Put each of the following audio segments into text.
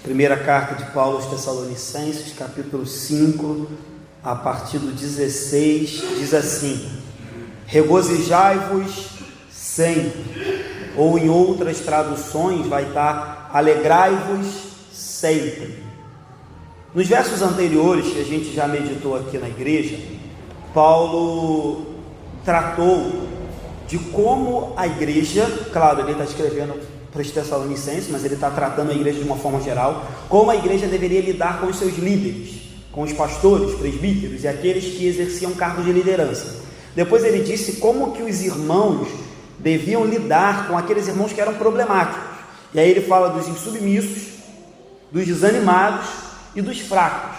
Primeira carta de Paulo aos Tessalonicenses, capítulo 5, a partir do 16, diz assim: regozijai-vos sempre, ou em outras traduções vai estar alegrai-vos sempre. Nos versos anteriores que a gente já meditou aqui na igreja, Paulo tratou de como a igreja, claro, ele está escrevendo para os Tessalonicenses, mas ele está tratando a igreja de uma forma geral, como a igreja deveria lidar com os seus líderes, com os pastores, presbíteros e aqueles que exerciam cargos de liderança. Depois ele disse como que os irmãos deviam lidar com aqueles irmãos que eram problemáticos, e aí ele fala dos insubmissos, dos desanimados e dos fracos.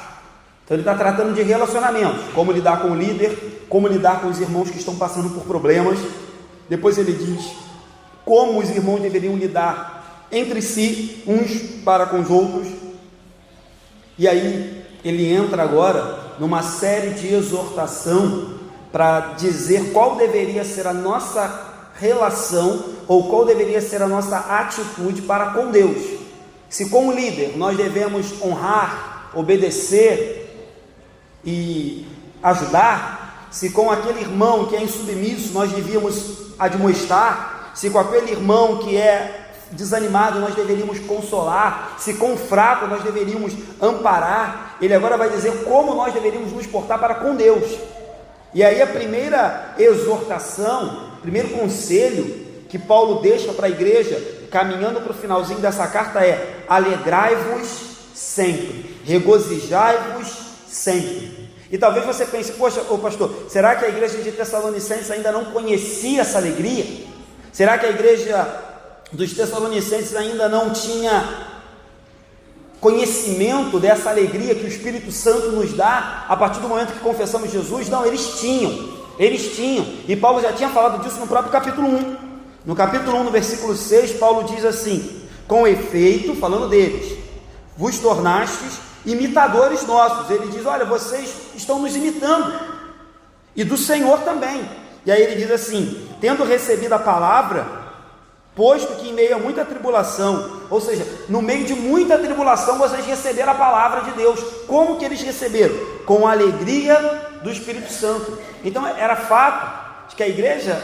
Então ele está tratando de relacionamentos, como lidar com o líder, como lidar com os irmãos que estão passando por problemas. Depois ele diz como os irmãos deveriam lidar entre si, uns para com os outros. E aí ele entra agora numa série de exortação para dizer qual deveria ser a nossa relação, ou qual deveria ser a nossa atitude para com Deus. Se como líder nós devemos honrar, obedecer e ajudar, se com aquele irmão que é insubmisso nós devíamos admoestar, se com aquele irmão que é desanimado nós deveríamos consolar, se com o fraco nós deveríamos amparar, ele agora vai dizer como nós deveríamos nos portar para com Deus. E aí a primeira exortação, primeiro conselho que Paulo deixa para a igreja, caminhando para o finalzinho dessa carta, é: alegrai-vos sempre, regozijai-vos sempre. E talvez você pense: poxa, pastor, será que a igreja de Tessalonicenses ainda não conhecia essa alegria? Será que a igreja dos Tessalonicenses ainda não tinha conhecimento dessa alegria que o Espírito Santo nos dá a partir do momento que confessamos Jesus? Não, eles tinham, e Paulo já tinha falado disso no próprio capítulo 1, no capítulo 1, no versículo 6, Paulo diz assim: com efeito, falando deles, vos tornastes imitadores nossos. Ele diz: olha, vocês estão nos imitando, e do Senhor também. E aí ele diz assim: tendo recebido a palavra, posto que em meio a muita tribulação, ou seja, no meio de muita tribulação, vocês receberam a palavra de Deus. Como que eles receberam? Com a alegria do Espírito Santo. Então era fato de que a igreja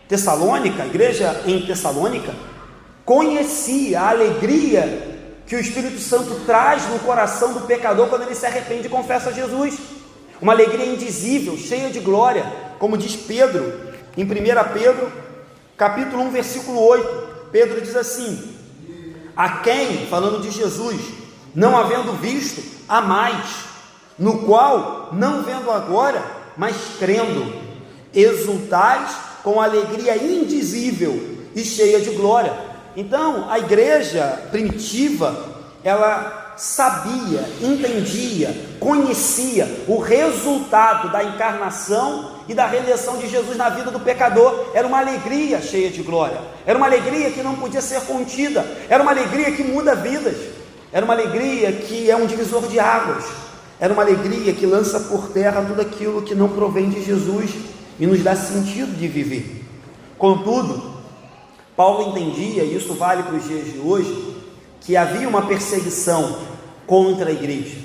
tessalônica, a igreja em Tessalônica, conhecia a alegria que o Espírito Santo traz no coração do pecador quando ele se arrepende e confessa Jesus. Uma alegria indizível, cheia de glória, como diz Pedro, em 1 Pedro, capítulo 1, versículo 8, Pedro diz assim: a quem, falando de Jesus, não havendo visto, há mais, no qual, não vendo agora, mas crendo, exultais com alegria indizível e cheia de glória. Então, a igreja primitiva, ela sabia, entendia, conhecia o resultado da encarnação e da redenção de Jesus na vida do pecador. Era uma alegria cheia de glória, era uma alegria que não podia ser contida, era uma alegria que muda vidas, era uma alegria que é um divisor de águas, era uma alegria que lança por terra tudo aquilo que não provém de Jesus e nos dá sentido de viver. Contudo, Paulo entendia, e isso vale para os dias de hoje, que havia uma perseguição contra a igreja,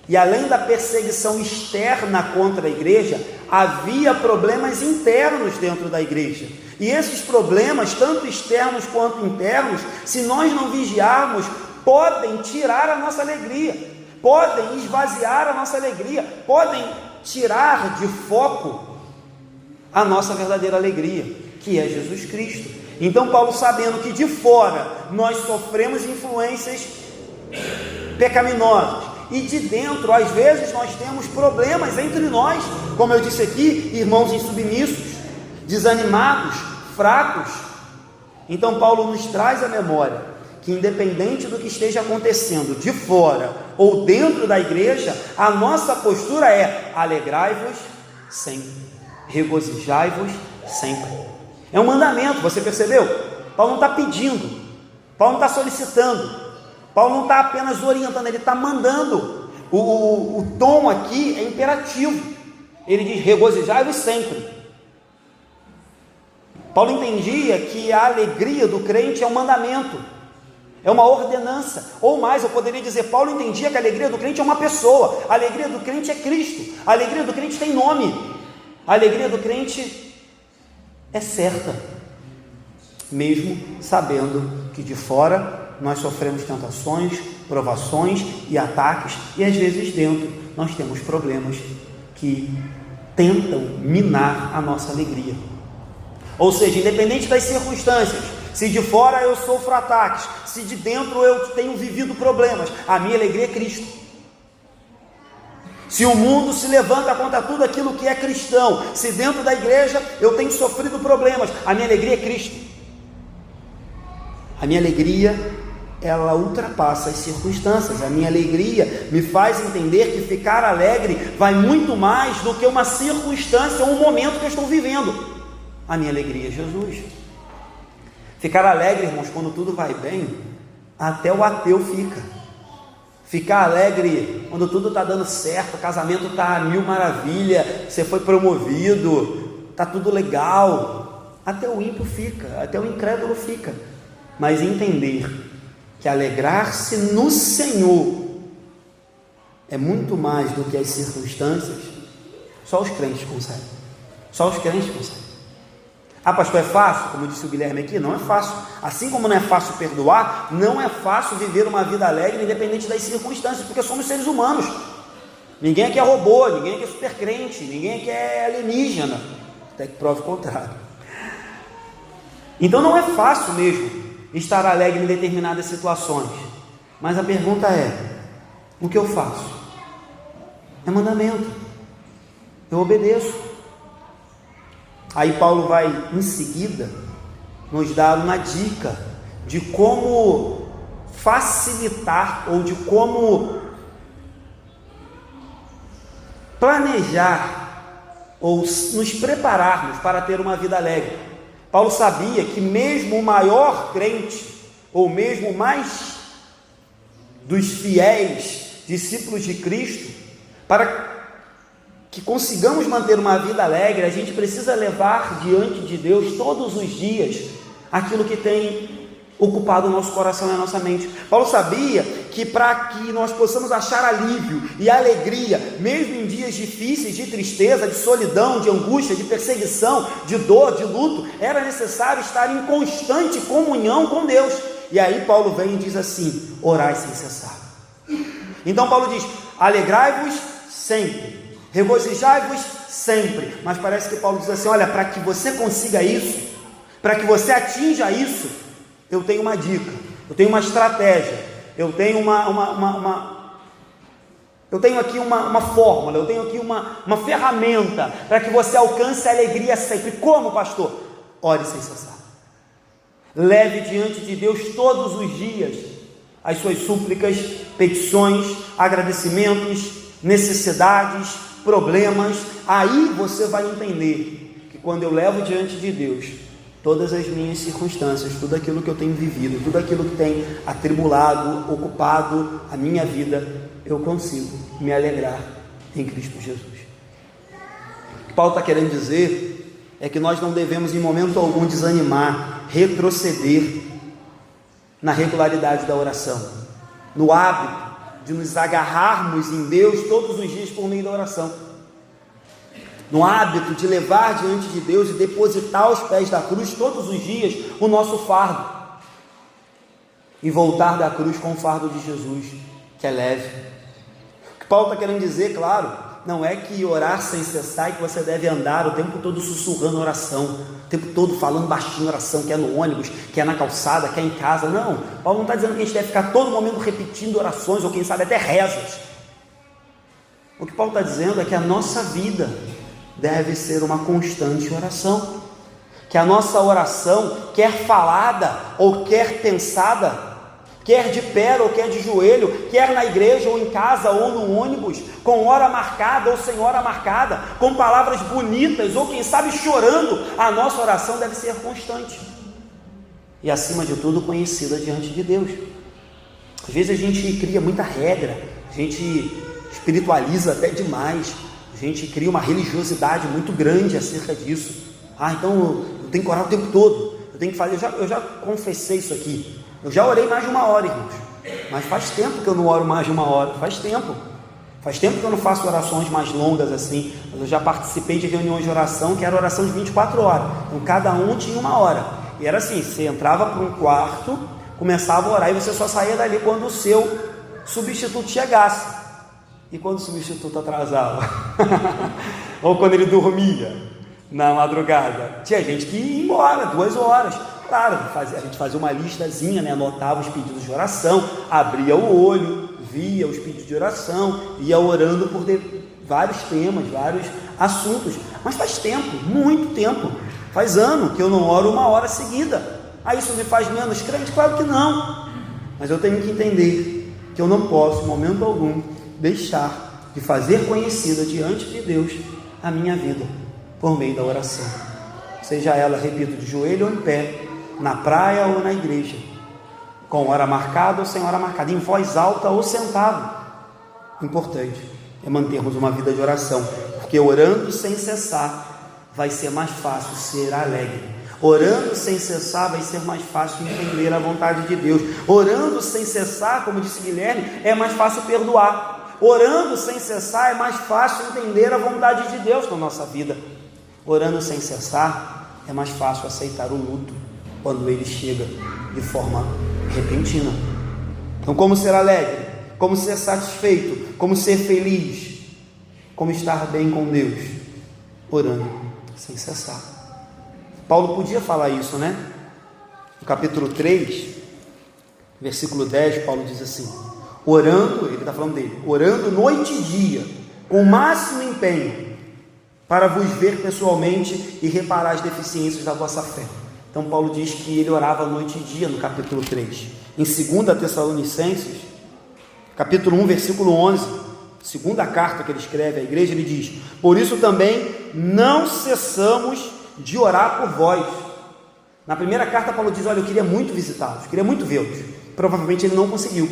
e além da perseguição externa contra a igreja, havia problemas internos dentro da igreja, e esses problemas, tanto externos quanto internos, se nós não vigiarmos, podem tirar a nossa alegria, podem esvaziar a nossa alegria, podem tirar de foco a nossa verdadeira alegria, que é Jesus Cristo. Então Paulo, sabendo que de fora nós sofremos influências pecaminosas, e de dentro às vezes nós temos problemas entre nós, como eu disse aqui, irmãos insubmissos, desanimados, fracos. Então Paulo nos traz à memória que, independente do que esteja acontecendo de fora ou dentro da igreja, a nossa postura é: alegrai-vos sempre, regozijai-vos sempre. É um mandamento, você percebeu? Paulo não está pedindo, Paulo não está solicitando, Paulo não está apenas orientando, ele está mandando. O tom aqui é imperativo. Ele diz: regozijai-vos sempre. Paulo entendia que a alegria do crente é um mandamento, é uma ordenança. Ou mais, eu poderia dizer, Paulo entendia que a alegria do crente é uma pessoa, a alegria do crente é Cristo, a alegria do crente tem nome, a alegria do crente é certa, mesmo sabendo que de fora nós sofremos tentações, provações e ataques, e às vezes dentro nós temos problemas que tentam minar a nossa alegria. Ou seja, independente das circunstâncias, se de fora eu sofro ataques, se de dentro eu tenho vivido problemas, a minha alegria é Cristo. Se o mundo se levanta contra tudo aquilo que é cristão, se dentro da igreja eu tenho sofrido problemas, a minha alegria é Cristo. A minha alegria, ela ultrapassa as circunstâncias. A minha alegria me faz entender que ficar alegre vai muito mais do que uma circunstância ou um momento que eu estou vivendo. A minha alegria é Jesus. Ficar alegre, irmãos, quando tudo vai bem, até o ateu fica. Ficar alegre quando tudo está dando certo, o casamento está a mil maravilha, você foi promovido, está tudo legal, até o ímpio fica, até o incrédulo fica. Mas entender que alegrar-se no Senhor é muito mais do que as circunstâncias, só os crentes conseguem. Só os crentes conseguem. Ah, pastor, é fácil? Como disse o Guilherme aqui, não é fácil. Assim como não é fácil perdoar, não é fácil viver uma vida alegre, independente das circunstâncias, porque somos seres humanos. Ninguém aqui é robô, ninguém aqui é super crente, ninguém aqui é alienígena, até que prove o contrário. Então não é fácil mesmo estar alegre em determinadas situações, mas a pergunta é: o que eu faço? É mandamento, eu obedeço. Aí Paulo vai em seguida nos dar uma dica de como facilitar ou de como planejar ou nos prepararmos para ter uma vida alegre. Paulo sabia que mesmo o maior crente, ou mesmo o mais dos fiéis discípulos de Cristo, para que consigamos manter uma vida alegre, a gente precisa levar diante de Deus todos os dias aquilo que tem ocupado o nosso coração e a nossa mente. Paulo sabia que para que nós possamos achar alívio e alegria, mesmo em dias difíceis, de tristeza, de solidão, de angústia, de perseguição, de dor, de luto, era necessário estar em constante comunhão com Deus. E aí Paulo vem e diz assim: orai sem cessar. Então Paulo diz: alegrai-vos sempre, regozijai-vos sempre. Mas parece que Paulo diz assim: olha, para que você consiga isso, para que você atinja isso, eu tenho uma dica, eu tenho uma estratégia, eu tenho eu tenho aqui uma fórmula, eu tenho aqui uma ferramenta para que você alcance a alegria sempre. Como, pastor? Ore sem cessar. Leve diante de Deus todos os dias as suas súplicas, petições, agradecimentos, necessidades, problemas. Aí você vai entender que quando eu levo diante de Deus todas as minhas circunstâncias, tudo aquilo que eu tenho vivido, tudo aquilo que tem atribulado, ocupado a minha vida, eu consigo me alegrar em Cristo Jesus. O que Paulo está querendo dizer é que nós não devemos em momento algum desanimar, retroceder na regularidade da oração, no hábito de nos agarrarmos em Deus todos os dias por meio da oração, no hábito de levar diante de Deus e depositar aos pés da cruz todos os dias o nosso fardo, e voltar da cruz com o fardo de Jesus, que é leve. O que Paulo está querendo dizer, claro, não é que orar sem cessar e que você deve andar o tempo todo sussurrando oração, o tempo todo falando baixinho oração, que é no ônibus, que é na calçada, que é em casa. Não, Paulo não está dizendo que a gente deve ficar todo momento repetindo orações, ou quem sabe até rezas. O que Paulo está dizendo é que a nossa vida deve ser uma constante oração, que a nossa oração, quer falada ou quer pensada, quer de pé ou quer de joelho, quer na igreja ou em casa ou no ônibus, com hora marcada ou sem hora marcada, com palavras bonitas ou quem sabe chorando, a nossa oração deve ser constante e acima de tudo conhecida diante de Deus. Às vezes a gente cria muita regra, a gente espiritualiza até demais, a gente cria uma religiosidade muito grande acerca disso. Então eu tenho que orar o tempo todo, eu tenho que fazer. Eu já confessei isso aqui. Eu já orei mais de 1 hora, irmãos, mas faz tempo que eu não oro mais de 1 hora, faz tempo que eu não faço orações mais longas assim, mas eu já participei de reuniões de oração, que era oração de 24 horas, então cada um tinha 1 hora, e era assim, você entrava para um quarto, começava a orar, e você só saía dali quando o seu substituto chegasse, e quando o substituto atrasava, ou quando ele dormia na madrugada, tinha gente que ia embora, 2 horas, claro, a gente fazia uma listazinha, né? Anotava os pedidos de oração, abria o olho, via os pedidos de oração, ia orando por vários temas, vários assuntos, mas faz tempo, muito tempo, faz ano que eu não oro 1 hora seguida. Isso me faz menos crente? Claro que não, mas eu tenho que entender que eu não posso, em momento algum, deixar de fazer conhecida diante de Deus a minha vida, por meio da oração, seja ela, repito, de joelho ou em pé, na praia ou na igreja, com hora marcada ou sem hora marcada, em voz alta ou sentado. Importante é mantermos uma vida de oração, porque orando sem cessar vai ser mais fácil ser alegre. Orando sem cessar vai ser mais fácil entender a vontade de Deus. Orando sem cessar, como disse Guilherme, é mais fácil perdoar. Orando sem cessar é mais fácil entender a vontade de Deus na nossa vida. Orando sem cessar é mais fácil aceitar o luto quando ele chega de forma repentina. Então, como ser alegre, como ser satisfeito, como ser feliz, como estar bem com Deus? Orando sem cessar. Paulo podia falar isso, né? No capítulo 3, versículo 10, Paulo diz assim: orando, ele está falando dele, orando noite e dia, com o máximo empenho, para vos ver pessoalmente e reparar as deficiências da vossa fé. Então Paulo diz que ele orava noite e dia no capítulo 3. Em 2 Tessalonicenses, capítulo 1, versículo 11, segunda carta que ele escreve à igreja, ele diz: por isso também não cessamos de orar por vós. Na primeira carta Paulo diz: olha, eu queria muito visitá-los, queria muito vê-los. Provavelmente ele não conseguiu,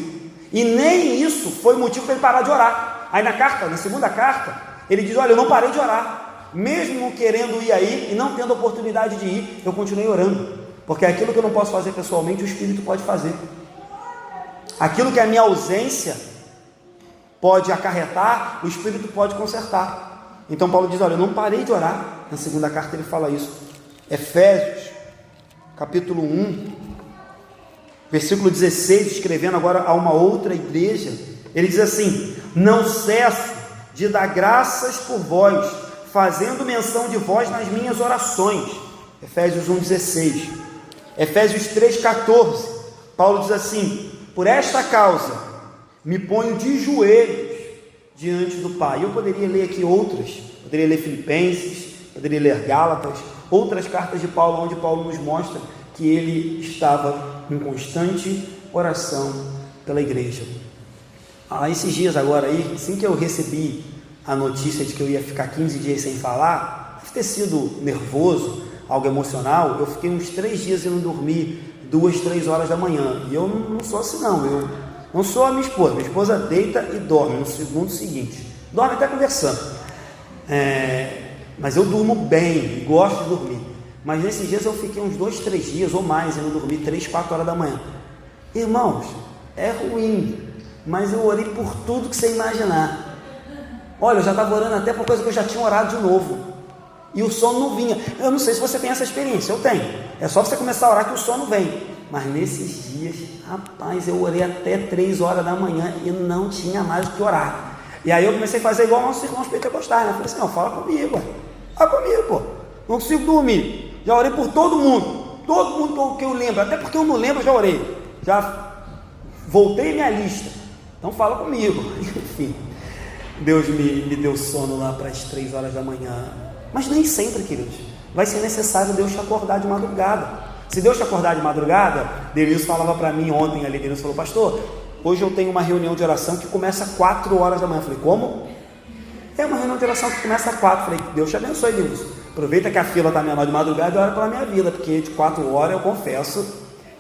e nem isso foi motivo para ele parar de orar. Aí na segunda carta, ele diz: olha, eu não parei de orar, mesmo querendo ir aí e não tendo oportunidade de ir, eu continuei orando, porque aquilo que eu não posso fazer pessoalmente, o Espírito pode fazer. Aquilo que a minha ausência pode acarretar, o Espírito pode consertar. Então Paulo diz: olha, eu não parei de orar. Na segunda carta ele fala isso. Efésios, capítulo 1, versículo 16, escrevendo agora a uma outra igreja, ele diz assim: não cesso de dar graças por vós, fazendo menção de vós nas minhas orações. Efésios 1,16. Efésios 3,14, Paulo diz assim: por esta causa me ponho de joelhos diante do Pai. Eu poderia ler aqui outras, poderia ler Filipenses, poderia ler Gálatas, outras cartas de Paulo, onde Paulo nos mostra que ele estava em constante oração pela igreja. Esses dias agora aí, assim que eu recebi a notícia de que eu ia ficar 15 dias sem falar, deve ter sido nervoso, algo emocional, eu fiquei uns 3 dias e não dormi 2, 3 horas da manhã, e eu não sou assim não, eu não sou a minha esposa deita e dorme no segundo seguinte, dorme até conversando, mas eu durmo bem, gosto de dormir, mas nesses dias eu fiquei uns 2, 3 dias ou mais, e não dormi 3, 4 horas da manhã. Irmãos, é ruim, mas eu orei por tudo que você imaginar. Olha, eu já estava orando até por coisa que eu já tinha orado de novo, e o sono não vinha. Eu não sei se você tem essa experiência, eu tenho. É só você começar a orar que o sono vem. Mas nesses dias, rapaz, eu orei até 3 horas da manhã e não tinha mais o que orar. E aí eu comecei a fazer igual nossos irmãos pentecostais, né? Eu falei assim: não, fala comigo, pô. Não consigo dormir. Já orei por todo mundo que eu lembro, até porque eu não lembro, eu já orei. Já voltei minha lista. Então fala comigo. Enfim, Deus me deu sono lá para as 3 horas da manhã. Mas nem sempre, queridos, vai ser necessário Deus te acordar de madrugada. Se Deus te acordar de madrugada, Denilson falava para mim ontem ali, Denilson falou: pastor, hoje eu tenho uma reunião de oração que começa às 4 horas da manhã. Eu falei: como? É uma reunião de oração que começa às 4. Eu falei: Deus te abençoe, Denilson. Aproveita que a fila está menor de madrugada e ora pela minha vida, porque de 4 horas eu confesso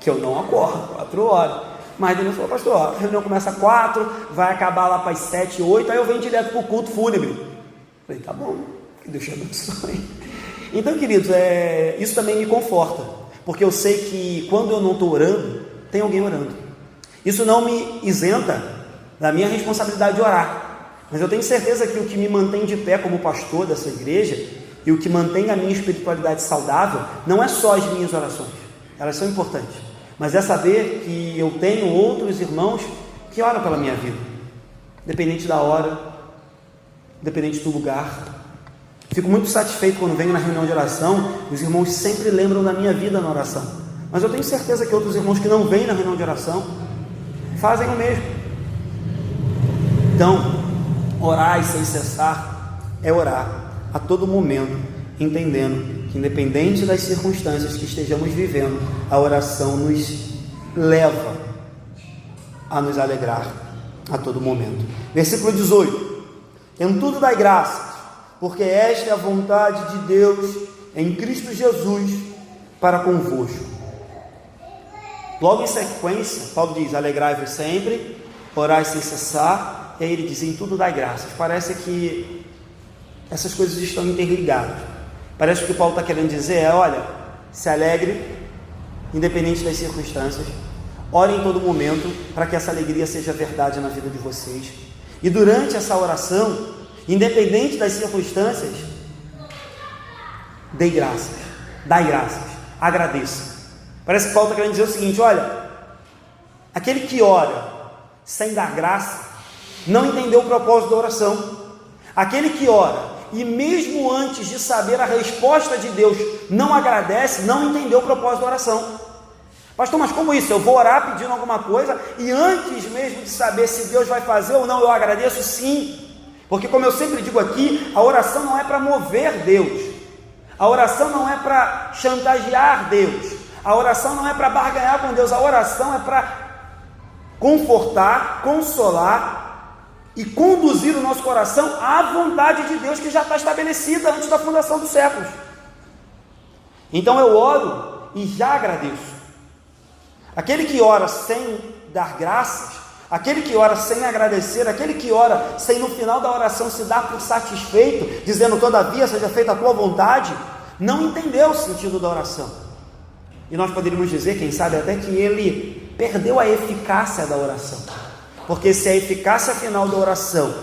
que eu não acordo, 4 horas. Mas Denilson falou: pastor, a reunião começa às 4, vai acabar lá para as 7, 8, aí eu venho direto para o culto fúnebre. Eu falei: tá bom, que Deus te abençoe. Então, queridos, isso também me conforta, porque eu sei que quando eu não estou orando, tem alguém orando. Isso não me isenta da minha responsabilidade de orar, mas eu tenho certeza que o que me mantém de pé como pastor dessa igreja e o que mantém a minha espiritualidade saudável não é só as minhas orações, elas são importantes, mas é saber que eu tenho outros irmãos que oram pela minha vida, independente da hora, independente do lugar. Fico muito satisfeito quando venho na reunião de oração, os irmãos sempre lembram da minha vida na oração, mas eu tenho certeza que outros irmãos que não vêm na reunião de oração fazem o mesmo. Então, orar sem cessar é orar a todo momento, entendendo que independente das circunstâncias que estejamos vivendo, a oração nos leva a nos alegrar a todo momento. Versículo 18: em tudo dai graças, porque esta é a vontade de Deus em Cristo Jesus para convosco. Logo em sequência, Paulo diz: alegrai-vos sempre, orai sem cessar, e aí ele diz: em tudo dai graças. Parece que essas coisas estão interligadas. Parece que o que Paulo está querendo dizer é: olha, se alegre, independente das circunstâncias, ore em todo momento, para que essa alegria seja verdade na vida de vocês, e durante essa oração, independente das circunstâncias, dai graças, agradeça. Parece que Paulo está querendo dizer o seguinte: olha, aquele que ora sem dar graça, não entendeu o propósito da oração. Aquele que ora, e mesmo antes de saber a resposta de Deus, não agradece, não entendeu o propósito da oração. Pastor, mas como isso? Eu vou orar pedindo alguma coisa, e antes mesmo de saber se Deus vai fazer ou não, eu agradeço? Sim, porque como eu sempre digo aqui, a oração não é para mover Deus, a oração não é para chantagear Deus, a oração não é para barganhar com Deus, a oração é para confortar, consolar e conduzir o nosso coração à vontade de Deus, que já está estabelecida antes da fundação dos séculos. Então eu oro e já agradeço. Aquele que ora sem dar graças, aquele que ora sem agradecer, aquele que ora sem no final da oração se dar por satisfeito, dizendo todavia seja feita a tua vontade, não entendeu o sentido da oração. E nós poderíamos dizer, quem sabe até, que ele perdeu a eficácia da oração, porque se a eficácia final da oração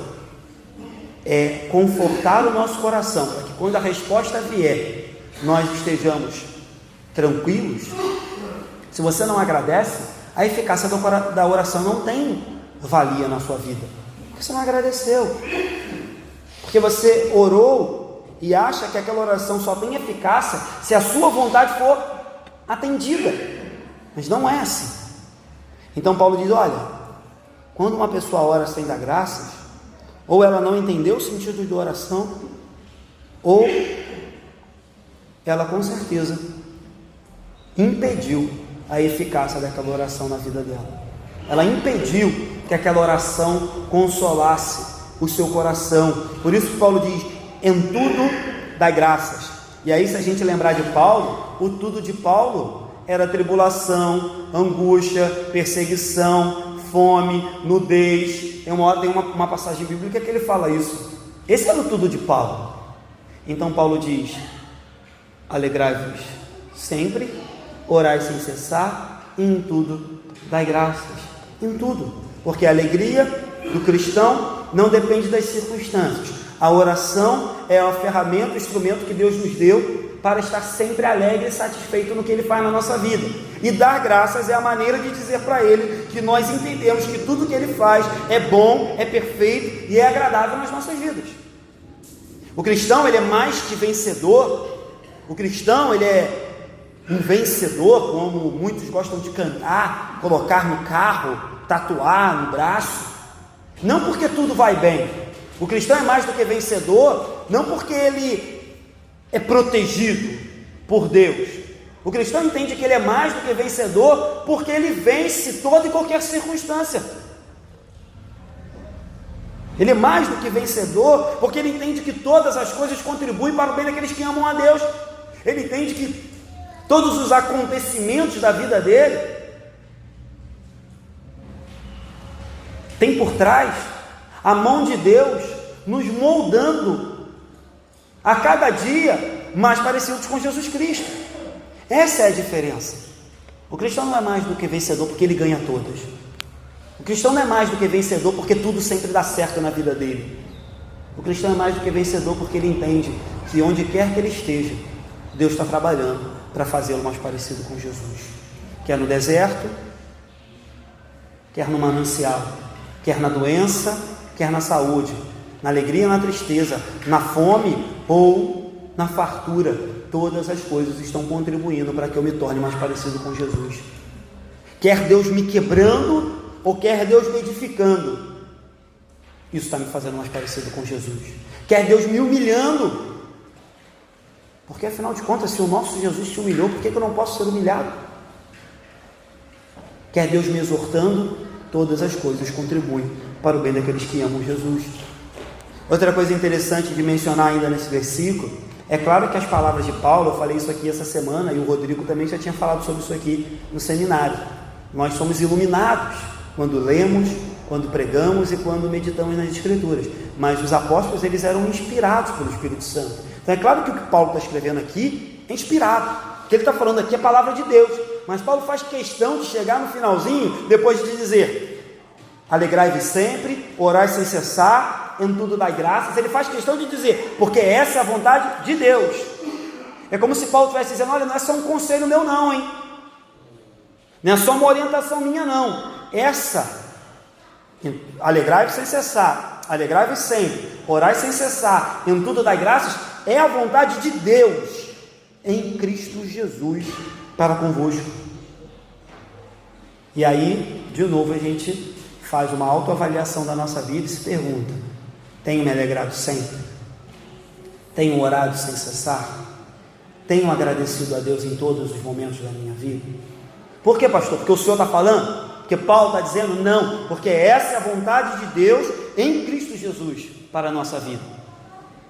é confortar o nosso coração, para que quando a resposta vier, nós estejamos tranquilos, se você não agradece, a eficácia da oração não tem valia na sua vida, porque você não agradeceu, porque você orou e acha que aquela oração só tem eficácia se a sua vontade for atendida, mas não é assim. Então Paulo diz: olha, quando uma pessoa ora sem dar graças, ou ela não entendeu o sentido da oração, ou ela com certeza impediu a eficácia daquela oração na vida dela. Ela impediu que aquela oração consolasse o seu coração. Por isso que Paulo diz: em tudo dai graças. E aí, se a gente lembrar de Paulo, o tudo de Paulo era tribulação, angústia, perseguição, fome, nudez. Tem uma passagem bíblica que ele fala isso. Esse era o tudo de Paulo. Então Paulo diz: alegrai-vos sempre, orai sem cessar, e em tudo dai graças. Em tudo, porque a alegria do cristão não depende das circunstâncias. A oração é a ferramenta, o instrumento que Deus nos deu para estar sempre alegre e satisfeito no que Ele faz na nossa vida. E dar graças é a maneira de dizer para Ele que nós entendemos que tudo que Ele faz é bom, é perfeito e é agradável nas nossas vidas. O cristão, ele é mais que vencedor. O cristão, ele é um vencedor, como muitos gostam de cantar, colocar no carro, tatuar no braço, não porque tudo vai bem. O cristão é mais do que vencedor, não porque ele é protegido por Deus. O cristão entende que ele é mais do que vencedor, porque ele vence toda e qualquer circunstância. Ele é mais do que vencedor, porque ele entende que todas as coisas contribuem para o bem daqueles que amam a Deus. Ele entende que todos os acontecimentos da vida dele tem por trás a mão de Deus nos moldando a cada dia mais parecidos com Jesus Cristo. Essa é a diferença. O cristão não é mais do que vencedor porque ele ganha todas. O cristão não é mais do que vencedor porque tudo sempre dá certo na vida dele. O cristão é mais do que vencedor porque ele entende que onde quer que ele esteja, Deus está trabalhando para fazê-lo mais parecido com Jesus. Quer no deserto, quer no manancial, quer na doença, quer na saúde, na alegria e na tristeza, na fome ou na fartura, todas as coisas estão contribuindo para que eu me torne mais parecido com Jesus. Quer Deus me quebrando ou quer Deus me edificando, isso está me fazendo mais parecido com Jesus. Quer Deus me humilhando, porque afinal de contas, se o nosso Jesus te humilhou, por que eu não posso ser humilhado? Quer Deus me exortando, todas as coisas contribuem para o bem daqueles que amam Jesus. Outra coisa interessante de mencionar ainda nesse versículo, é claro que as palavras de Paulo, eu falei isso aqui essa semana, e o Rodrigo também já tinha falado sobre isso aqui no seminário. Nós somos iluminados quando lemos, quando pregamos e quando meditamos nas Escrituras, mas os apóstolos, eles eram inspirados pelo Espírito Santo. Então é claro que o que Paulo está escrevendo aqui é inspirado, o que ele está falando aqui é a palavra de Deus, mas Paulo faz questão de chegar no finalzinho, depois de dizer: alegrai-vos sempre, orai sem cessar, em tudo dai graças. Ele faz questão de dizer, porque essa é a vontade de Deus. É como se Paulo estivesse dizendo: olha, não é só um conselho meu não, hein? Não é só uma orientação minha não, essa, alegrai-vos sem cessar, alegrai-vos sempre, orai sem cessar, em tudo dai graças, é a vontade de Deus em Cristo Jesus para convosco. E aí, de novo, a gente faz uma autoavaliação da nossa vida e se pergunta: tenho me alegrado sempre? Tenho orado sem cessar? Tenho agradecido a Deus em todos os momentos da minha vida? Por que, pastor? Porque o Senhor está falando? Porque Paulo está dizendo? Não, porque essa é a vontade de Deus em Cristo Jesus para a nossa vida.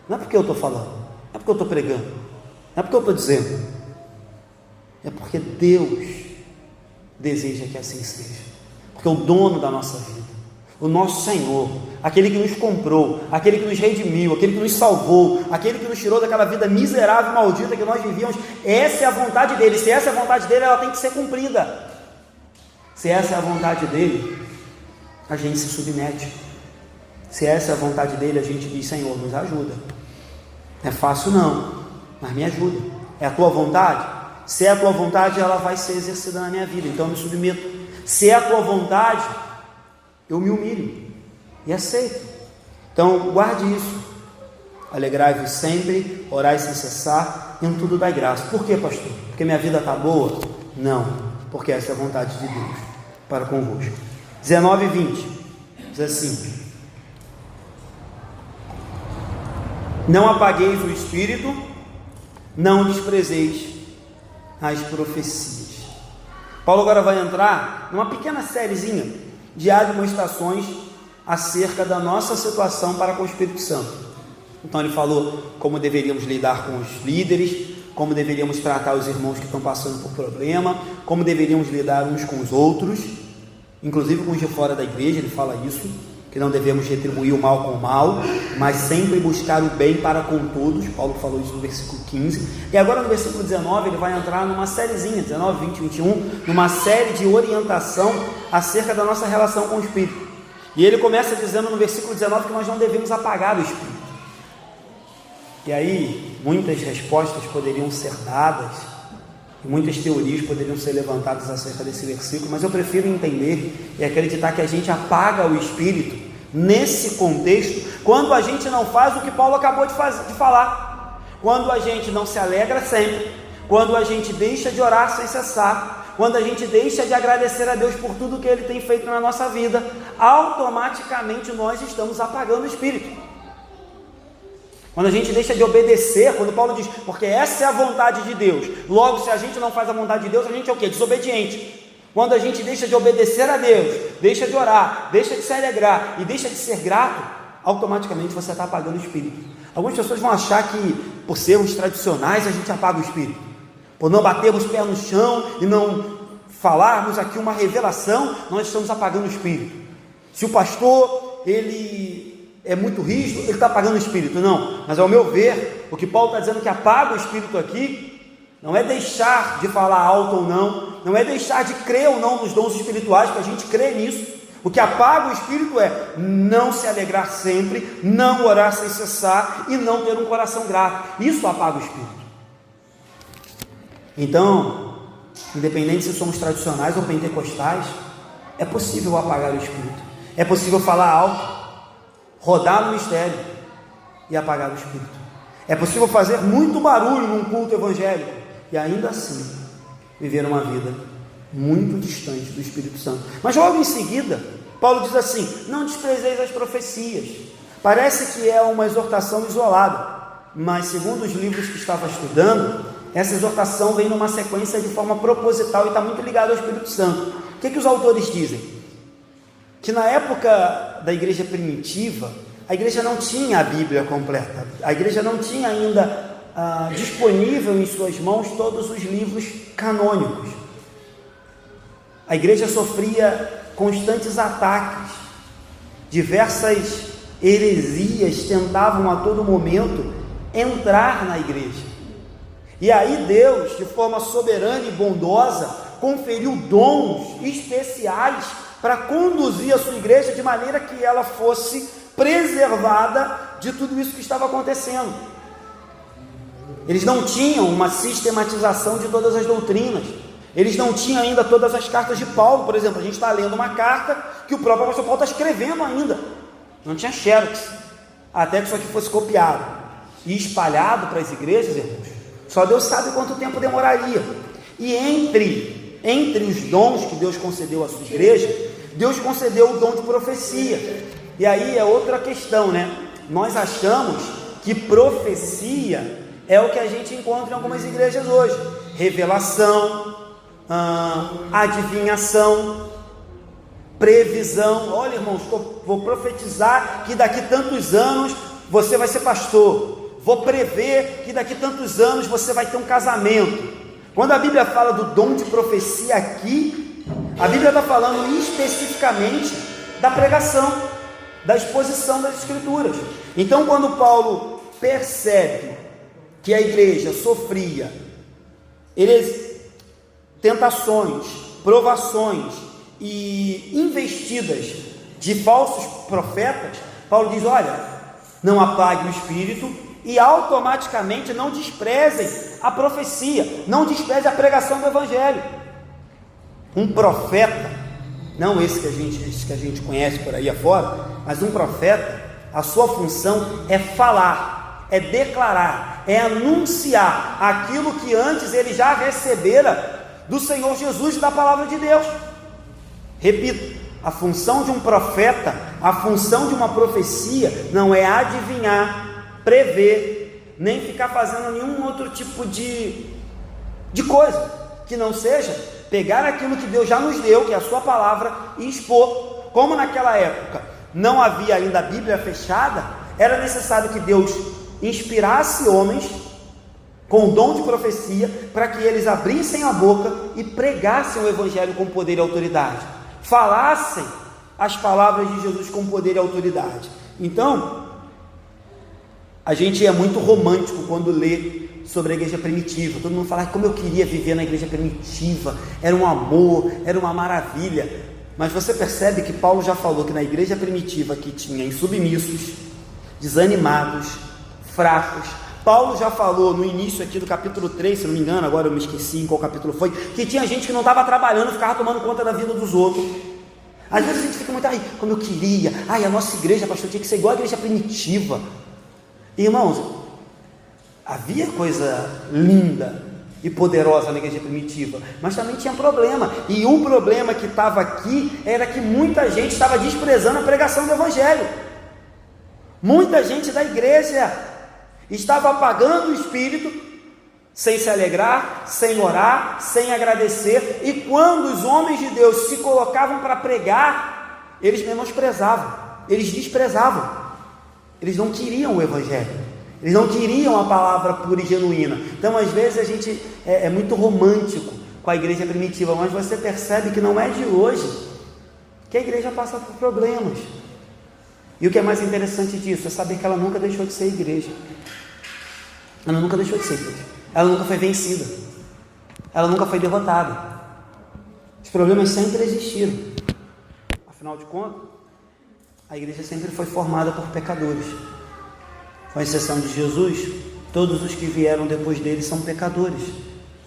Não é porque eu estou falando, não é porque eu estou pregando, não é porque eu estou dizendo, é porque Deus deseja que assim seja, porque o dono da nossa vida, o nosso Senhor, aquele que nos comprou, aquele que nos redimiu, aquele que nos salvou, aquele que nos tirou daquela vida miserável e maldita que nós vivíamos, essa é a vontade dele. Se essa é a vontade dele, ela tem que ser cumprida. Se essa é a vontade dele, a gente se submete. Se essa é a vontade dele, a gente diz: Senhor, nos ajuda. Não é fácil não, mas me ajuda. É a tua vontade? Se é a tua vontade, ela vai ser exercida na minha vida, então eu me submeto. Se é a tua vontade, eu me humilho e aceito. Então guarde isso: alegrai-vos sempre, orai sem cessar, em tudo dai graça. Por quê, pastor? Porque minha vida está boa? Não, porque essa é a vontade de Deus para convosco. 19 e 20 diz assim: não apagueis o espírito, não desprezeis as profecias. Paulo agora vai entrar numa pequena sériezinha de admoestações acerca da nossa situação para com o Espírito Santo. Então ele falou como deveríamos lidar com os líderes, como deveríamos tratar os irmãos que estão passando por problema, como deveríamos lidar uns com os outros, inclusive com os de fora da igreja. Ele fala isso, que não devemos retribuir o mal com o mal, mas sempre buscar o bem para com todos. Paulo falou isso no versículo 15, e agora no versículo 19 ele vai entrar numa sériezinha, 19, 20, 21, numa série de orientação acerca da nossa relação com o Espírito. E ele começa dizendo no versículo 19 que nós não devemos apagar o Espírito. E aí muitas respostas poderiam ser dadas, e muitas teorias poderiam ser levantadas acerca desse versículo, mas eu prefiro entender e acreditar que a gente apaga o Espírito nesse contexto quando a gente não faz o que Paulo acabou de falar, quando a gente não se alegra sempre, quando a gente deixa de orar sem cessar, quando a gente deixa de agradecer a Deus por tudo que Ele tem feito na nossa vida, automaticamente nós estamos apagando o Espírito. Quando a gente deixa de obedecer, quando Paulo diz, porque essa é a vontade de Deus, logo se a gente não faz a vontade de Deus, a gente é o quê? Desobediente. Quando a gente deixa de obedecer a Deus, deixa de orar, deixa de se alegrar e deixa de ser grato, automaticamente você está apagando o Espírito. Algumas pessoas vão achar que por sermos tradicionais a gente apaga o Espírito, por não batermos o pé no chão e não falarmos aqui uma revelação, nós estamos apagando o Espírito. Se o pastor, ele é muito rígido, ele está apagando o Espírito. Não, mas ao meu ver, o que Paulo está dizendo que apaga o Espírito aqui, não é deixar de falar alto ou não não é deixar de crer ou não nos dons espirituais, porque a gente crê nisso. O que apaga o espírito é não se alegrar sempre, não orar sem cessar e não ter um coração grato. Isso apaga o espírito. Então, independente se somos tradicionais ou pentecostais, é possível apagar o espírito. É possível falar alto, rodar no mistério e apagar o espírito. É possível fazer muito barulho num culto evangélico e ainda assim viver uma vida muito distante do Espírito Santo. Mas logo em seguida, Paulo diz assim: não desprezeis as profecias. Parece que é uma exortação isolada, mas segundo os livros que estava estudando, essa exortação vem numa sequência de forma proposital e está muito ligada ao Espírito Santo. O que os autores dizem? Que na época da igreja primitiva, a igreja não tinha a Bíblia completa, a igreja não tinha ainda disponível em suas mãos todos os livros canônicos. A igreja sofria constantes ataques, diversas heresias tentavam a todo momento entrar na igreja. E aí Deus, de forma soberana e bondosa, conferiu dons especiais para conduzir a sua igreja de maneira que ela fosse preservada de tudo isso que estava acontecendo. Eles não tinham uma sistematização de todas as doutrinas. Eles não tinham ainda todas as cartas de Paulo. Por exemplo, a gente está lendo uma carta que o próprio apóstolo Paulo está escrevendo ainda. Não tinha xerox. Até que isso aqui fosse copiado e espalhado para as igrejas, irmãos, só Deus sabe quanto tempo demoraria. E entre os dons que Deus concedeu à sua igreja, Deus concedeu o dom de profecia. E aí é outra questão, né? Nós achamos que profecia é o que a gente encontra em algumas igrejas hoje: revelação, adivinhação, previsão. Olha, irmãos, vou profetizar que daqui tantos anos você vai ser pastor. Vou prever que daqui tantos anos você vai ter um casamento. Quando a Bíblia fala do dom de profecia aqui, a Bíblia está falando especificamente da pregação, da exposição das Escrituras. Então, quando Paulo percebe que a igreja sofria tentações, provações e investidas de falsos profetas, Paulo diz: olha, não apague o espírito e automaticamente não desprezem a profecia, não desprezem a pregação do Evangelho. Um profeta, não esse que a gente conhece por aí afora, mas um profeta, a sua função é falar, é declarar, é anunciar aquilo que antes ele já recebera do Senhor Jesus e da palavra de Deus. Repito, a função de um profeta, a função de uma profecia não é adivinhar, prever, nem ficar fazendo nenhum outro tipo de coisa que não seja pegar aquilo que Deus já nos deu, que é a sua palavra, e expor. Como naquela época não havia ainda a Bíblia fechada, era necessário que Deus inspirasse homens com o dom de profecia, para que eles abrissem a boca e pregassem o Evangelho com poder e autoridade, falassem as palavras de Jesus com poder e autoridade. Então, a gente é muito romântico quando lê sobre a igreja primitiva. Todo mundo fala: como eu queria viver na igreja primitiva, era um amor, era uma maravilha. Mas você percebe que Paulo já falou que na igreja primitiva que tinha insubmissos, desanimados, fracos. Paulo já falou no início aqui do capítulo 3, se não me engano, agora eu me esqueci em qual capítulo foi, que tinha gente que não estava trabalhando, ficava tomando conta da vida dos outros. Às vezes a gente fica muito: ai, como eu queria, ai, a nossa igreja, pastor, tinha que ser igual a igreja primitiva. Irmãos, havia coisa linda e poderosa na igreja primitiva, mas também tinha problema, e o problema que estava aqui era que muita gente estava desprezando a pregação do Evangelho. Muita gente da igreja estava apagando o espírito, sem se alegrar, sem orar, sem agradecer, e quando os homens de Deus se colocavam para pregar, eles menosprezavam, eles desprezavam. Eles não queriam o Evangelho, eles não queriam a palavra pura e genuína. Então, às vezes, a gente é muito romântico com a igreja primitiva, mas você percebe que não é de hoje que a igreja passa por problemas. E o que é mais interessante disso é saber que ela nunca deixou de ser igreja. Ela nunca deixou de ser igreja. Ela nunca foi vencida. Ela nunca foi derrotada. Os problemas sempre existiram. Afinal de contas, a igreja sempre foi formada por pecadores. Com exceção de Jesus, todos os que vieram depois dele são pecadores.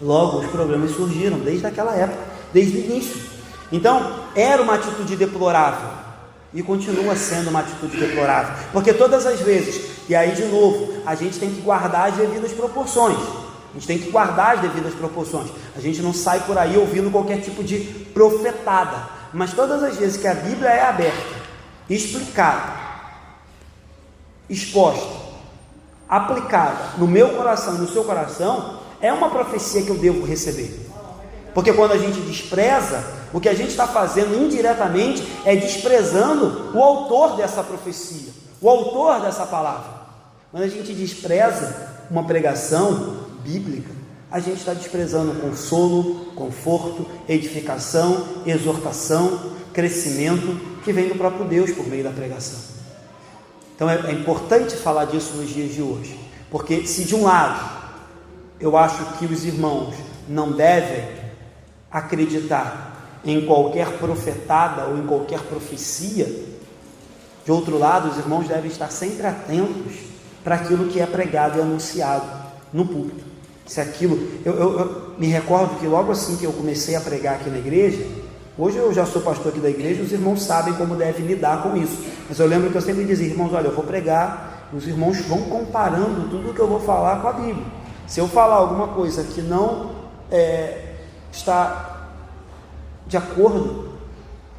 Logo, os problemas surgiram desde aquela época, desde o início. Então, era uma atitude deplorável e continua sendo uma atitude deplorável, porque todas as vezes, e aí de novo, a gente tem que guardar as devidas proporções. A gente tem que guardar as devidas proporções. A gente não sai por aí ouvindo qualquer tipo de profetada, mas todas as vezes que a Bíblia é aberta, explicada, exposta, aplicada no meu coração e no seu coração, é uma profecia que eu devo receber. Porque quando a gente despreza, o que a gente está fazendo indiretamente é desprezando o autor dessa profecia, o autor dessa palavra. Quando a gente despreza uma pregação bíblica, a gente está desprezando consolo, conforto, edificação, exortação, crescimento que vem do próprio Deus por meio da pregação. Então é importante falar disso nos dias de hoje, porque se de um lado eu acho que os irmãos não devem acreditar em qualquer profetada ou em qualquer profecia, de outro lado, os irmãos devem estar sempre atentos para aquilo que é pregado e anunciado no púlpito. Se aquilo, eu me recordo que logo assim que eu comecei a pregar aqui na igreja, hoje eu já sou pastor aqui da igreja, os irmãos sabem como devem lidar com isso, mas eu lembro que eu sempre dizia, irmãos, olha, eu vou pregar, os irmãos vão comparando tudo que eu vou falar com a Bíblia. Se eu falar alguma coisa que não está de acordo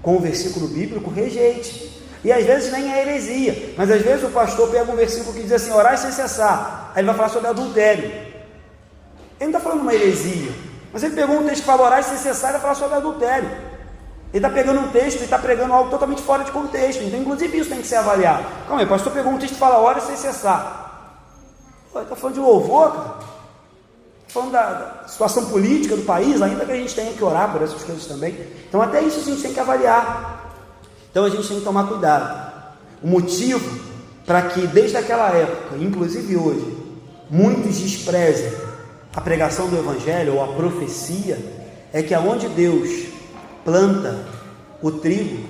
com o versículo bíblico, rejeite. E às vezes nem é heresia, mas às vezes o pastor pega um versículo que diz assim, orai sem cessar, aí ele vai falar sobre adultério. Ele não está falando uma heresia, mas ele pegou um texto que fala orai sem cessar e vai falar sobre adultério. Ele está pegando um texto e está pregando algo totalmente fora de contexto, então inclusive isso tem que ser avaliado. Calma aí, o pastor pegou um texto que fala ora sem cessar. Ele está falando de louvor, cara. Falando da situação política do país, ainda que a gente tenha que orar por essas coisas também. Então até isso a gente tem que avaliar. Então a gente tem que tomar cuidado. O motivo para que desde aquela época, inclusive hoje, muitos desprezem a pregação do Evangelho ou a profecia, é que aonde Deus planta o trigo,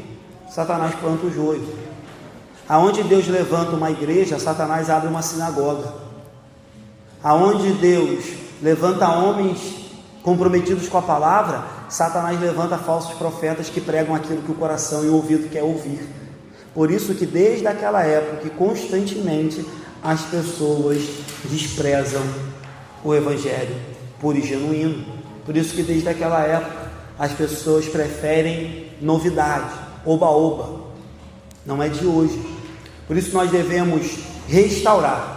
Satanás planta o joio. Aonde Deus levanta uma igreja, Satanás abre uma sinagoga. Aonde Deus levanta homens comprometidos com a palavra, Satanás levanta falsos profetas que pregam aquilo que o coração e o ouvido quer ouvir. Por isso que desde aquela época, constantemente as pessoas desprezam o Evangelho puro e genuíno. Por isso que desde aquela época as pessoas preferem novidade, oba-oba. Não é de hoje. Por isso nós devemos restaurar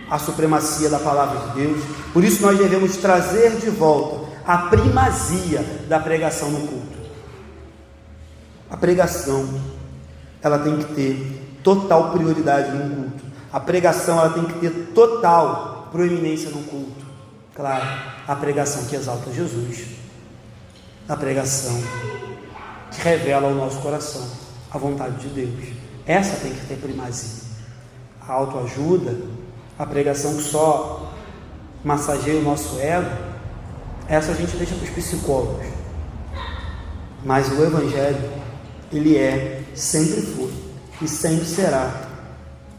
a supremacia da palavra de Deus. Por isso nós devemos trazer de volta a primazia da pregação no culto. A pregação, ela tem que ter total prioridade no culto. A pregação, ela tem que ter total proeminência no culto. Claro, a pregação que exalta Jesus, a pregação que revela ao nosso coração a vontade de Deus. Essa tem que ter primazia. A autoajuda, a pregação que só massageia o nosso ego, essa a gente deixa para os psicólogos. Mas o Evangelho, ele é, sempre foi e sempre será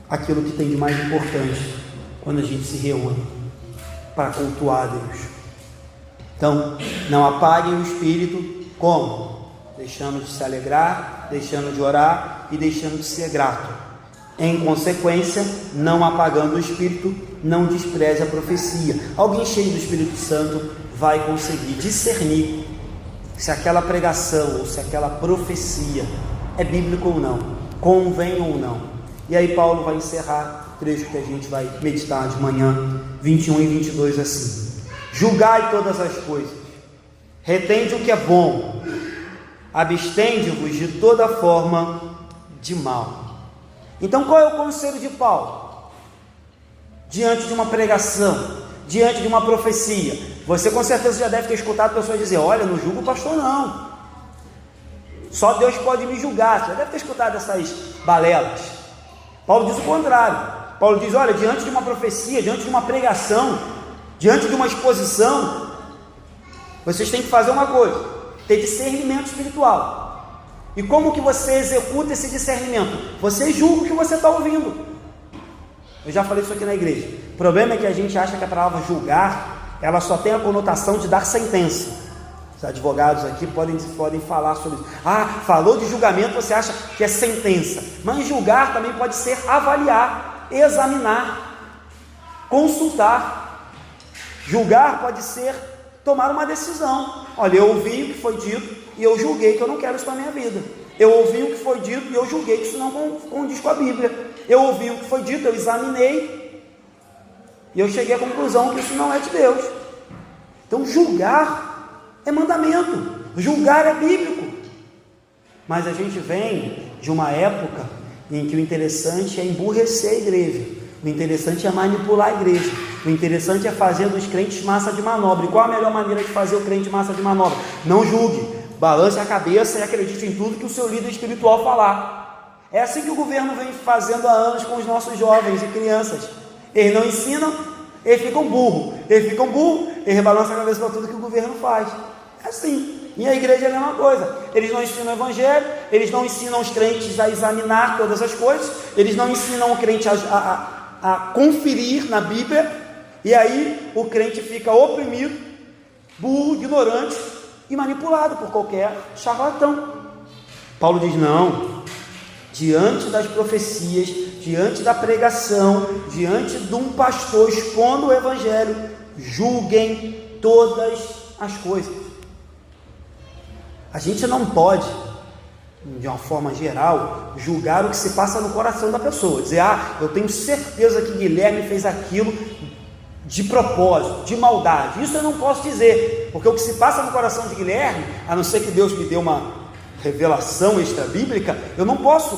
aquilo que tem de mais importante quando a gente se reúne para cultuar a Deus. Então, não apaguem o espírito. Como? Deixando de se alegrar, deixando de orar e deixando de ser grato. Em consequência, não apagando o espírito, não despreze a profecia. Alguém cheio do Espírito Santo vai conseguir discernir se aquela pregação ou se aquela profecia é bíblica ou não, convém ou não. E aí Paulo vai encerrar o trecho que a gente vai meditar de manhã, 21 e 22 assim: julgai todas as coisas, retende o que é bom, abstende-vos de toda forma de mal. Então qual é o conselho de Paulo? Diante de uma pregação, diante de uma profecia, você com certeza já deve ter escutado pessoas dizer: olha, não julga o pastor não, só Deus pode me julgar. Você já deve ter escutado essas balelas. Paulo diz o contrário. Paulo diz: olha, diante de uma profecia, diante de uma pregação, diante de uma exposição, vocês têm que fazer uma coisa: ter discernimento espiritual. E como que você executa esse discernimento? Você julga o que você está ouvindo. Eu já falei isso aqui na igreja. O problema é que a gente acha que a palavra julgar, ela só tem a conotação de dar sentença. Os advogados aqui podem falar sobre isso. Falou de julgamento, você acha que é sentença. Mas julgar também pode ser avaliar, examinar, consultar. Julgar pode ser tomar uma decisão. Olha, eu ouvi o que foi dito e eu julguei que eu não quero isso para a minha vida. Eu ouvi o que foi dito e eu julguei que isso não condiz com a Bíblia. Eu ouvi o que foi dito, eu examinei e eu cheguei à conclusão que isso não é de Deus. Então julgar é mandamento, julgar é bíblico. Mas a gente vem de uma época em que o interessante é emburrecer a igreja, o interessante é manipular a igreja, o interessante é fazer dos crentes massa de manobra. E qual a melhor maneira de fazer o crente massa de manobra? Não julgue, balance a cabeça e acredite em tudo que o seu líder espiritual falar. É assim que o governo vem fazendo há anos com os nossos jovens e crianças. Eles não ensinam, eles ficam burros, eles balançam a cabeça para tudo que o governo faz. É assim. E a igreja é a mesma coisa. Eles não ensinam o evangelho, eles não ensinam os crentes a examinar todas as coisas, eles não ensinam o crente a conferir na Bíblia, e aí o crente fica oprimido, burro, ignorante e manipulado por qualquer charlatão. Paulo diz: não, diante das profecias, diante da pregação, diante de um pastor expondo o evangelho, julguem todas as coisas. A gente não pode, de uma forma geral, julgar o que se passa no coração da pessoa, dizer: eu tenho certeza que Guilherme fez aquilo de propósito, de maldade. Isso eu não posso dizer, porque o que se passa no coração de Guilherme, a não ser que Deus me dê uma revelação extra-bíblica, eu não posso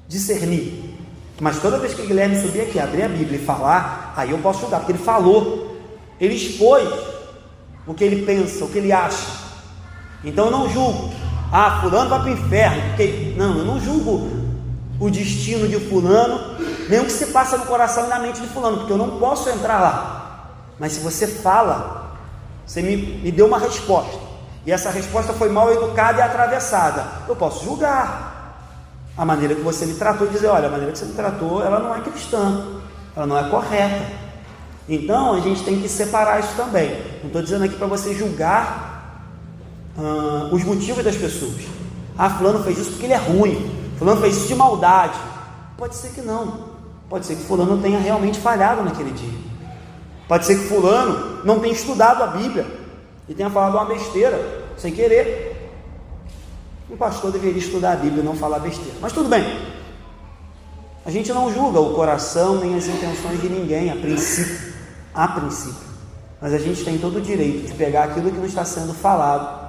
discernir. Mas toda vez que Guilherme subir aqui, abrir a Bíblia e falar, aí eu posso julgar, porque ele falou, ele expôs o que ele pensa, o que ele acha. Então eu não julgo: fulano vai para o inferno, porque... não, eu não julgo o destino de fulano, nem o que se passa no coração e na mente de fulano, porque eu não posso entrar lá. Mas se você fala, você me deu uma resposta, e essa resposta foi mal educada e atravessada, eu posso julgar a maneira que você me tratou e dizer: olha, a maneira que você me tratou, ela não é cristã, ela não é correta. Então a gente tem que separar isso também. Não estou dizendo aqui para você julgar os motivos das pessoas. Fulano fez isso porque ele é ruim, fulano fez isso de maldade. Pode ser que não, pode ser que fulano tenha realmente falhado naquele dia, pode ser que fulano não tenha estudado a Bíblia e tenha falado uma besteira sem querer. Um pastor deveria estudar a Bíblia e não falar besteira, mas tudo bem. A gente não julga o coração nem as intenções de ninguém a princípio, mas a gente tem todo o direito de pegar aquilo que nos está sendo falado,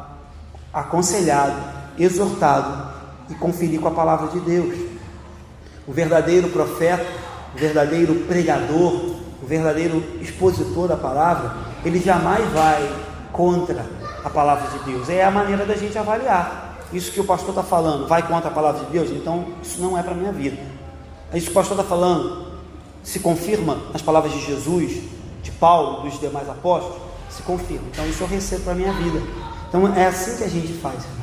aconselhado, exortado, e conferir com a palavra de Deus. O verdadeiro profeta, o verdadeiro pregador, o verdadeiro expositor da palavra, ele jamais vai contra a palavra de Deus. É a maneira da gente avaliar. Isso que o pastor está falando vai contra a palavra de Deus? Então isso não é para a minha vida. Isso que o pastor está falando se confirma nas palavras de Jesus, de Paulo, dos demais apóstolos? Se confirma. Então isso eu recebo para a minha vida. Então é assim que a gente faz, irmãos.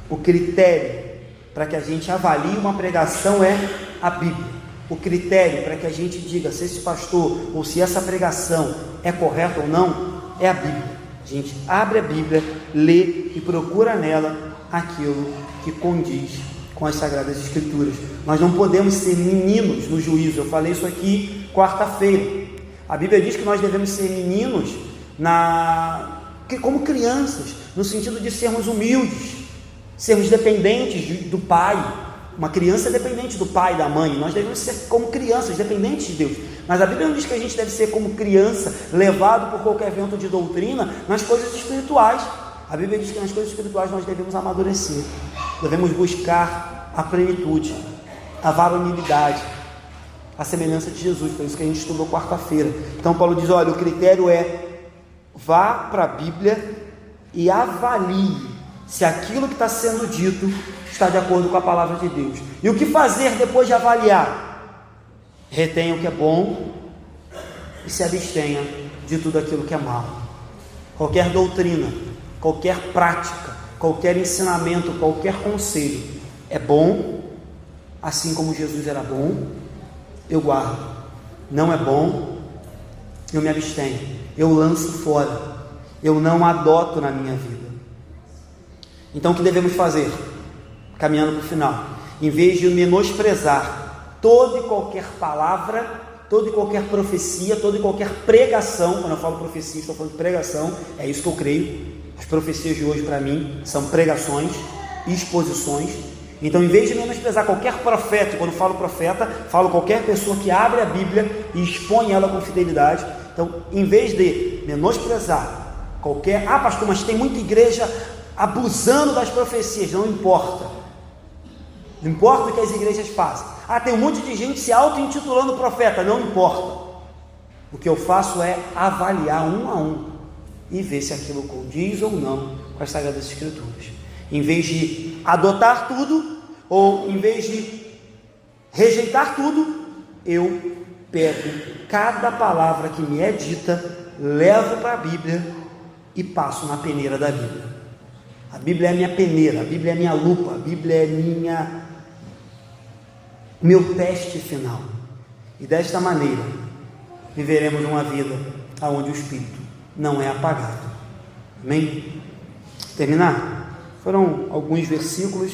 O critério para que a gente avalie uma pregação é a Bíblia. O critério para que a gente diga se esse pastor ou se essa pregação é correta ou não é a Bíblia. A gente abre a Bíblia, lê e procura nela aquilo que condiz com as Sagradas Escrituras. Nós não podemos ser meninos no juízo. Eu falei isso aqui quarta-feira. A Bíblia diz que nós devemos ser meninos como crianças, no sentido de sermos humildes, sermos dependentes do Pai. Uma criança é dependente do pai e da mãe. Nós devemos ser como crianças, dependentes de Deus. Mas a Bíblia não diz que a gente deve ser como criança, levado por qualquer vento de doutrina nas coisas espirituais. A Bíblia diz que nas coisas espirituais nós devemos amadurecer, devemos buscar a plenitude, a varonilidade, a semelhança de Jesus. Foi isso que a gente estudou quarta-feira. Então Paulo diz: olha, o critério é: vá para a Bíblia e avalie se aquilo que está sendo dito está de acordo com a palavra de Deus. E o que fazer depois de avaliar? Retenha o que é bom e se abstenha de tudo aquilo que é mal. Qualquer doutrina qualquer prática, qualquer ensinamento, qualquer conselho é bom, assim como Jesus era bom, eu guardo. Não é bom, eu me abstenho, eu lanço fora, eu não adoto na minha vida. Então o que devemos fazer? Caminhando para o final, em vez de menosprezar toda e qualquer palavra, toda e qualquer profecia, toda e qualquer pregação, quando eu falo profecia, estou falando de pregação, é isso que eu creio. As profecias de hoje para mim são pregações, exposições. Então, em vez de menosprezar qualquer profeta, quando falo profeta, falo qualquer pessoa que abre a Bíblia e expõe ela com fidelidade. Então, em vez de menosprezar qualquer... Ah, pastor, mas tem muita igreja abusando das profecias. Não importa. Não importa o que as igrejas fazem. Ah, tem um monte de gente se auto-intitulando profeta. Não importa. O que eu faço é avaliar um a um e ver se aquilo condiz ou não com as Sagradas Escrituras. Em vez de adotar tudo, ou em vez de rejeitar tudo, eu pego cada palavra que me é dita, levo para a Bíblia e passo na peneira da Bíblia. A Bíblia é minha peneira, a Bíblia é minha lupa, a Bíblia é meu teste final. E desta maneira, viveremos uma vida onde o Espírito não é apagado. Amém? Terminar? Foram alguns versículos,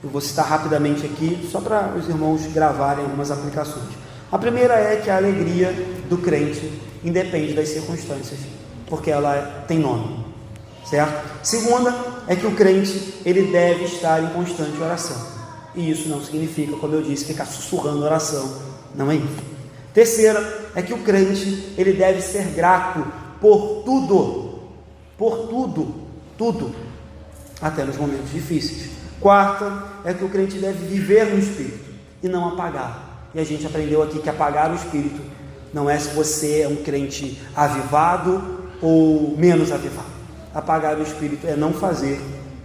eu vou citar rapidamente aqui, só para os irmãos gravarem algumas aplicações. A primeira é que a alegria do crente independe das circunstâncias, porque ela tem nome, certo? Segunda é que o crente, ele deve estar em constante oração, e isso não significa, como eu disse, ficar sussurrando oração, não é isso. Terceira é que o crente, ele deve ser grato por tudo, tudo, até nos momentos difíceis. Quarta é que o crente deve viver no Espírito e não apagar. E a gente aprendeu aqui que apagar o Espírito não é se você é um crente avivado ou menos avivado. Apagar o Espírito é não fazer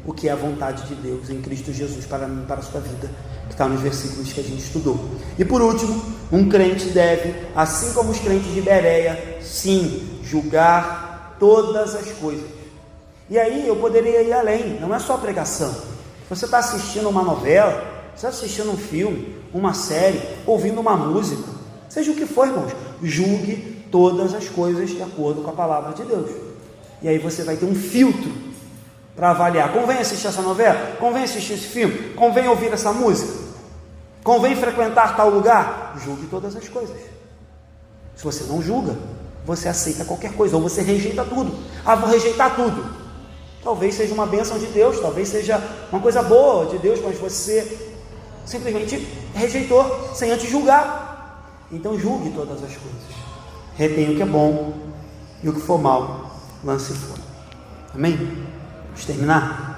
o que é a vontade de Deus em Cristo Jesus para mim, para a sua vida, que está nos versículos que a gente estudou. E por último, um crente deve, assim como os crentes de Bereia, sim, julgar todas as coisas. E aí eu poderia ir além, não é só pregação. Você está assistindo uma novela, você está assistindo um filme, uma série, ouvindo uma música, seja o que for, irmãos, julgue todas as coisas de acordo com a palavra de Deus. E aí você vai ter um filtro para avaliar. Convém assistir essa novela? Convém assistir esse filme? Convém ouvir essa música? Convém frequentar tal lugar? Julgue todas as coisas. Se você não julga, você aceita qualquer coisa, ou você rejeita tudo. Ah, vou rejeitar tudo. Talvez seja uma bênção de Deus, talvez seja uma coisa boa de Deus, mas você simplesmente rejeitou, sem antes julgar. Então julgue todas as coisas, retenha o que é bom, e o que for mal, lance fora. Amém? Vamos terminar?